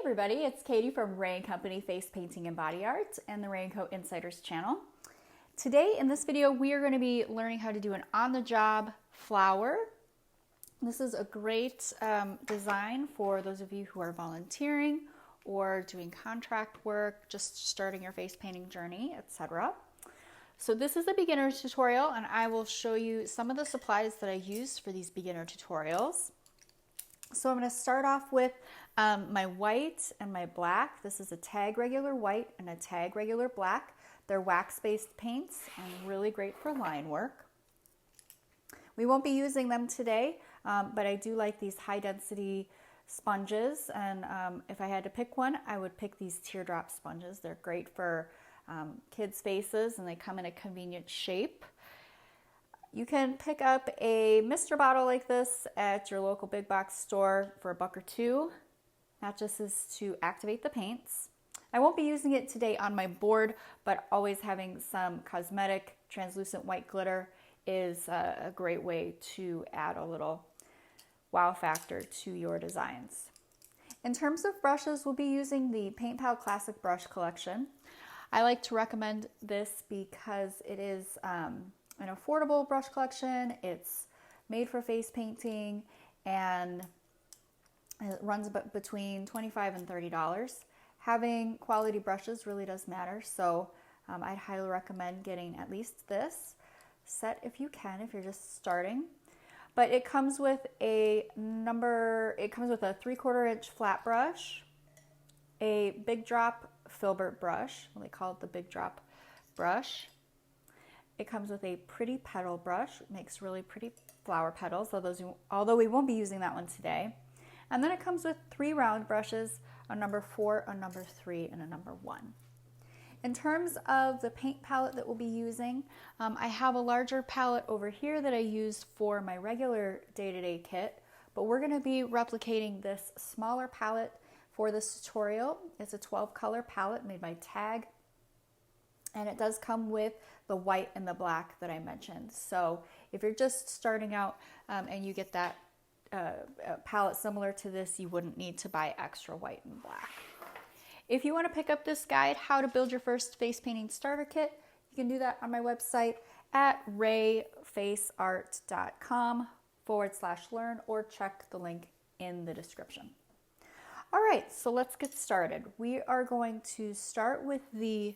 everybody, it's Katie from Ray & Company Face Painting and Body Art and the Ray & Co Insiders channel. Today in this video we are going to be learning how to do an on-the-job flower. This is a great design for those of you who are volunteering or doing contract work, just starting your face painting journey, etc. So this is a beginner tutorial and I will show you some of the supplies that I use for these beginner tutorials. So I'm going to start off with my white and my black. This is a tag regular white and a tag regular black. They're wax-based paints and really great for line work. We won't be using them today, but I do like these high density sponges, and if I had to pick one, I would pick these teardrop sponges. They're great for kids' faces and they come in a convenient shape. You can pick up a mister bottle like this at your local big box store for $1 or $2. That just is to activate the paints. I won't be using it today on my board, but always having some cosmetic translucent white glitter is a great way to add a little wow factor to your designs. In terms of brushes, we'll be using the Paint Pal Classic Brush Collection. I like to recommend this because it is an affordable brush collection. It's made for face painting and it runs between $25 and $30. Having quality brushes really does matter, so I'd highly recommend getting at least this set if you can, if you're just starting. But it comes with a 3/4 inch flat brush, a big drop filbert brush, they call it the big drop brush. It comes with a pretty petal brush. It makes really pretty flower petals, although we won't be using that one today. And then it comes with 3 round brushes, a number 4, a number 3, and a number 1. In terms of the paint palette that we'll be using, I have a larger palette over here that I use for my regular day-to-day kit, but we're going to be replicating this smaller palette for this tutorial. It's a 12 color palette made by Tag. And it does come with the white and the black that I mentioned. So if you're just starting out and you get that palette similar to this, you wouldn't need to buy extra white and black. If you want to pick up this guide, How to Build Your First Face Painting Starter Kit, you can do that on my website at rayfaceart.com/learn or check the link in the description. All right, so let's get started. We are going to start with the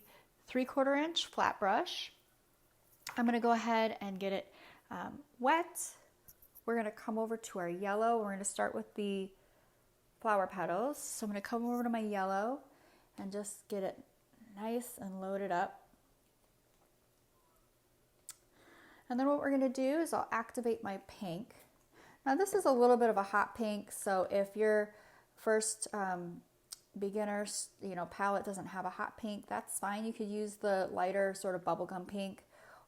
3/4 inch flat brush. I'm going to go ahead and get it wet. We're going to come over to our yellow. We're going to start with the flower petals. So I'm going to come over to my yellow and just get it nice and loaded up. And then what we're going to do is I'll activate my pink. Now this is a little bit of a hot pink, so if your first beginner's palette doesn't have a hot pink, that's fine. You could use the lighter sort of bubblegum pink,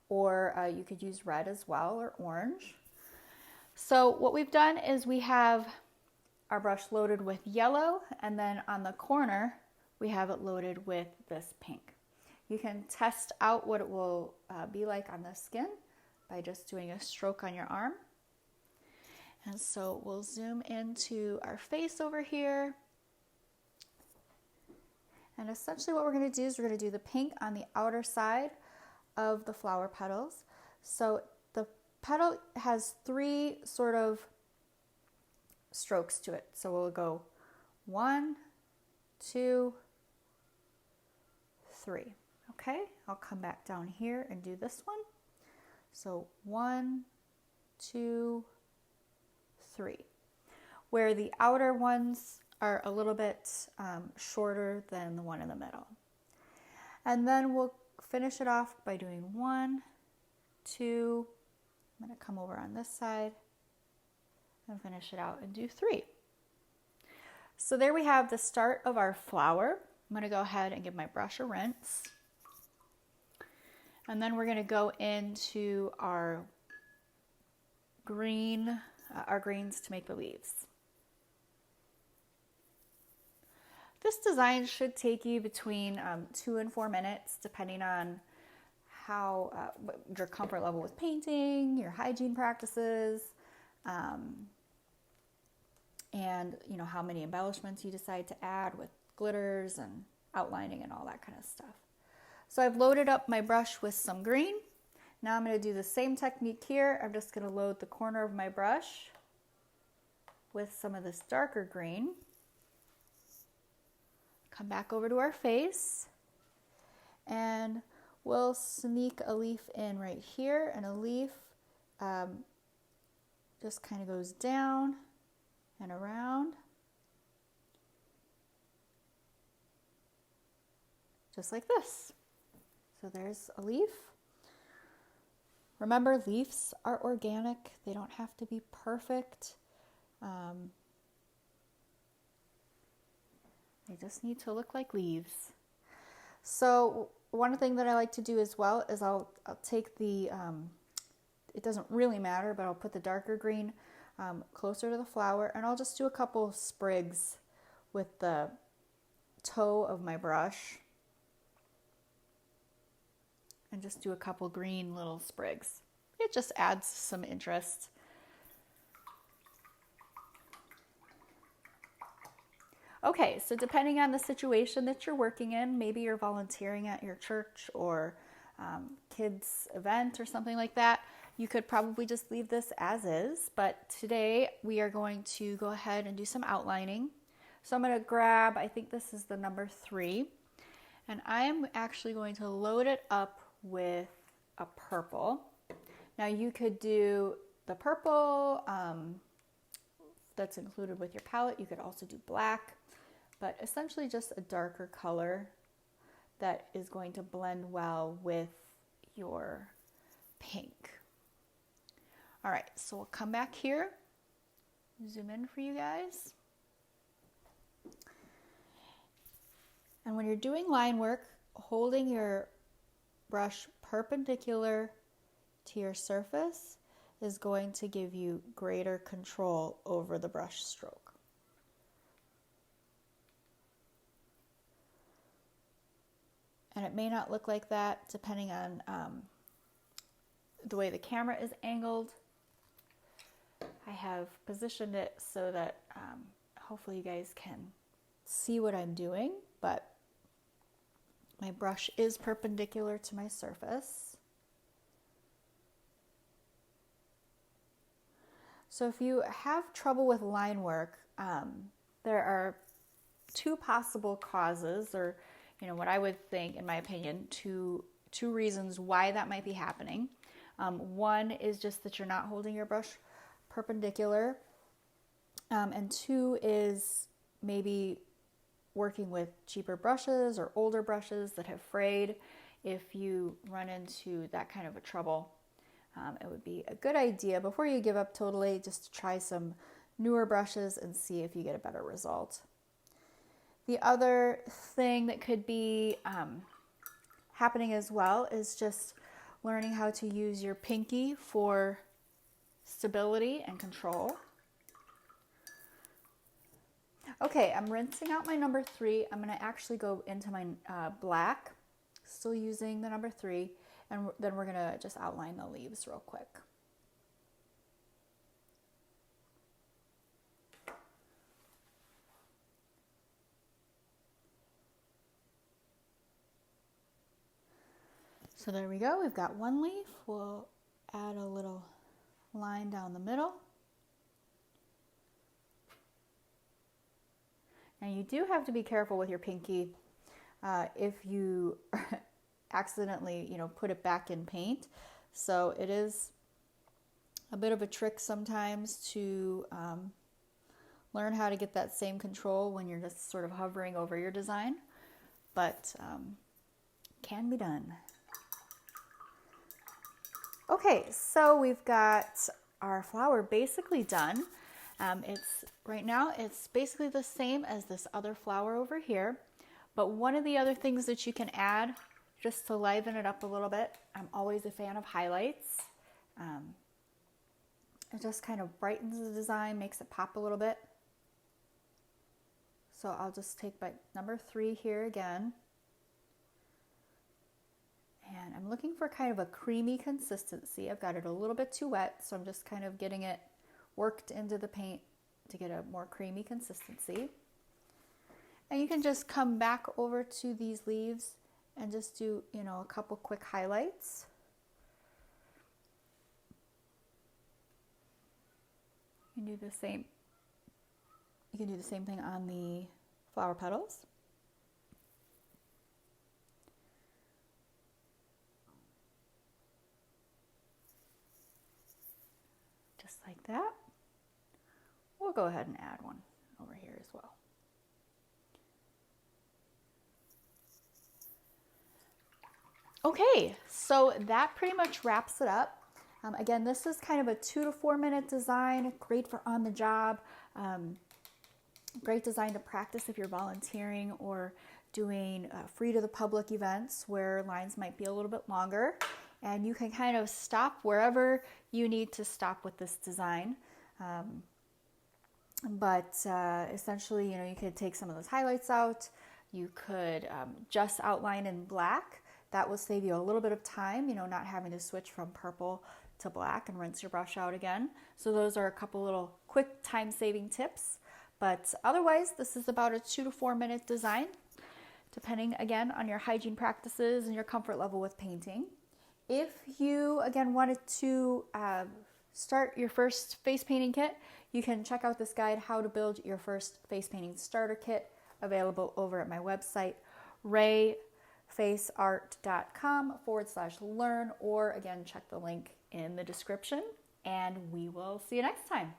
or you could use red as well, or orange. So what we've done is we have our brush loaded with yellow, and then on the corner we have it loaded with this pink. You can test out what it will be like on the skin by just doing a stroke on your arm. And so we'll zoom into our face over here. And essentially what we're going to do is we're going to do the pink on the outer side of the flower petals. So the petal has 3 sort of strokes to it. So we'll go 1, 2, 3. Okay, I'll come back down here and do this one. So 1, 2, 3. Where the outer ones are a little bit shorter than the one in the middle. And then we'll finish it off by doing 1, 2, I'm going to come over on this side and finish it out and do 3. So there we have the start of our flower. I'm going to go ahead and give my brush a rinse. And then we're going to go into our greens to make the leaves. This design should take you between 2 and 4 minutes, depending on how your comfort level with painting, your hygiene practices. and how many embellishments you decide to add with glitters and outlining and all that kind of stuff. So I've loaded up my brush with some green. Now I'm going to do the same technique here. I'm just going to load the corner of my brush with some of this darker green. Come back over to our face, and we'll sneak a leaf in right here, and a leaf just kind of goes down and around, just like this. So there's a leaf. Remember, leaves are organic. They don't have to be perfect. They just need to look like leaves. So one thing that I like to do as well is I'll take the, it doesn't really matter, but I'll put the darker green closer to the flower, and I'll just do a couple sprigs with the toe of my brush, and just do a couple green little sprigs. It just adds some interest. Okay, so depending on the situation that you're working in, maybe you're volunteering at your church or kids event or something like that, you could probably just leave this as is. But today we are going to go ahead and do some outlining. So I'm going to grab, I think this is the number 3, and I'm actually going to load it up with a purple. Now you could do the purple that's included with your palette. You could also do black, but essentially just a darker color that is going to blend well with your pink. All right, so we'll come back here, zoom in for you guys. And when you're doing line work, holding your brush perpendicular to your surface is going to give you greater control over the brush stroke. And it may not look like that depending on the way the camera is angled. I have positioned it so that hopefully you guys can see what I'm doing, but my brush is perpendicular to my surface. So if you have trouble with line work, there are 2 possible causes, or what I would think, in my opinion, two reasons why that might be happening. One is just that you're not holding your brush perpendicular, and 2 is maybe working with cheaper brushes or older brushes that have frayed. If you run into that kind of a trouble, it would be a good idea before you give up totally just to try some newer brushes and see if you get a better result. The other thing that could be happening as well is just learning how to use your pinky for stability and control. Okay, I'm rinsing out my number 3. I'm going to actually go into my black, still using the number 3, and then we're going to just outline the leaves real quick. So there we go, we've got one leaf. We'll add a little line down the middle. Now you do have to be careful with your pinky if you accidentally, put it back in paint. So it is a bit of a trick sometimes to learn how to get that same control when you're just sort of hovering over your design, but can be done. Okay, so we've got our flower basically done. Right now it's basically the same as this other flower over here, but one of the other things that you can add just to liven it up a little bit, I'm always a fan of highlights. It just kind of brightens the design, makes it pop a little bit. So I'll just take my number 3 here again. And I'm looking for kind of a creamy consistency. I've got it a little bit too wet, so I'm just kind of getting it worked into the paint to get a more creamy consistency. And you can just come back over to these leaves and just do, you know, a couple quick highlights. You can do the same. You can do the same thing on the flower petals. Just like that. We'll go ahead and add one over here as well. Okay, so that pretty much wraps it up. Again, this is kind of a 2 to 4 minute design, great for on the job, great design to practice if you're volunteering or doing free to the public events where lines might be a little bit longer. And you can kind of stop wherever you need to stop with this design. Essentially, you know, you could take some of those highlights out. You could just outline in black. That will save you a little bit of time, you know, not having to switch from purple to black and rinse your brush out again. So those are a couple little quick time-saving tips. But otherwise, this is about a 2 to 4 minute design, depending, again, on your hygiene practices and your comfort level with painting. If you, again, wanted to start your first face painting kit, you can check out this guide, How to Build Your First Face Painting Starter Kit, available over at my website, rayfaceart.com/learn, or again, check the link in the description, and we will see you next time.